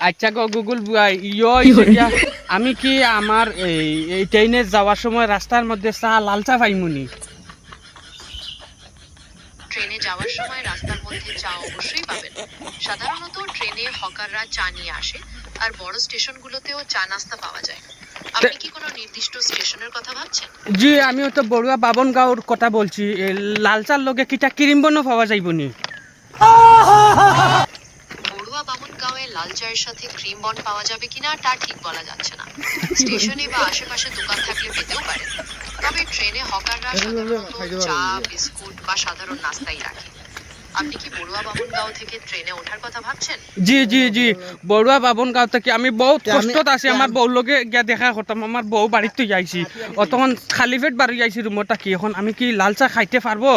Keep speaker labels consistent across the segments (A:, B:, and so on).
A: আচ্ছা গো গুগল আমি কি আমার এই ট্রেনে যাওয়ার সময় রাস্তার মধ্যে চা লাল চা পাইমুনি?
B: ট্রেনে যাওয়ার সময় রাস্তার মধ্যে চা অবশ্যই পাবেন। সাধারণত ট্রেনে হকাররা চা নিয়ে আসে, আর বড় স্টেশনগুলোতেও চা নাস্তা পাওয়া যায়। আপনি কি কোনো নির্দিষ্ট স্টেশনের কথা ভাবছেন?
A: জি আমিও তো বড়ুয়া বাবনগাঁওর কথা বলছি। লাল চার লগে কিটা ক্রিম বনও পাওয়া যাইবনি?
B: বড়ুয়া বামুনগাঁওয়ে লাল চায়ের সাথে ক্রিম বন পাওয়া যাবে কিনা তা ঠিক বলা যাচ্ছে না। স্টেশনে বা আশেপাশে দোকান থাকলে পেতেও পারে। তবে ট্রেনে হকাররা সাধারণত চা, বিস্কুট বা সাধারণ নাস্তাই রাখে। আপনি কি বড়ুয়া বামুনগাঁও থেকে ট্রেনে ওঠার কথা ভাবছেন?
A: জি জি জি, বড়ুয়া বাবনগাঁও থেকে আমি বহুত কষ্টত আছি। আমার বউ লগে গিয়া দেখা করতাম। আমার বউ বাড়িতে যাইছি, অতক্ষণ খালি পেট বাড়ি যাইছি রুমটা। কি এখন আমি কি লাল চা খাইতে পারবো?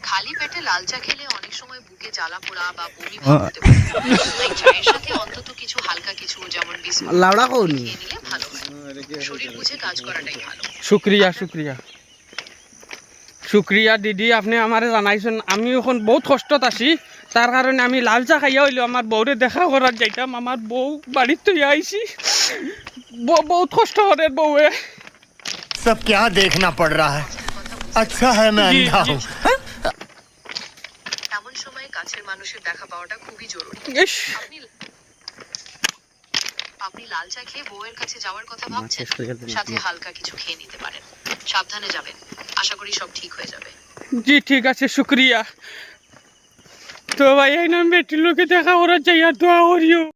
B: খালি পেটে লাল চা খেলে অনেক সময় বুকে জ্বালা পোড়া বা বমি ভাব হতে পারে। তাই চায়ের সাথে অন্তত কিছু হালকা কিছু যেমন বিস্কুট খেয়ে নিলে ভালো হয়। শরীর বুঝে কাজ করাটাই ভালো।
A: শুক্রিয়া শুক্রিয়া শুক্রিয়া দিদি, আপনি আমারে জানাইছেন। আমি এখন বহুত কষ্টত আছি, তার কারণে আমি লাল চা খাইয়া হইলেও আমার বউরে দেখা করার যাইতাম। আমার বউ বাড়িতে আইছি, বহুত কষ্ট করে বউয়ে।
C: सब क्या देखना पड़ रहा है? अच्छा है मैं अंधा हूँ।
B: এমন সময় কাছের মানুষের দেখা পাওয়াটা খুবই জরুরি।
A: ইস,
B: আপনি লাল চা খেয়ে বউয়ের কাছে যাওয়ার কথা ভাবছেন? সাথে হালকা কিছু খেয়ে নিতে পারেন। সাবধানে যাবেন, আশা করি সব ঠিক হয়ে যাবে।
A: জি ঠিক আছে, শুক্রিয়া। তো ভাই এই নাম বেটির লোকে দেখা করার যাইয়া দোয়া করিও।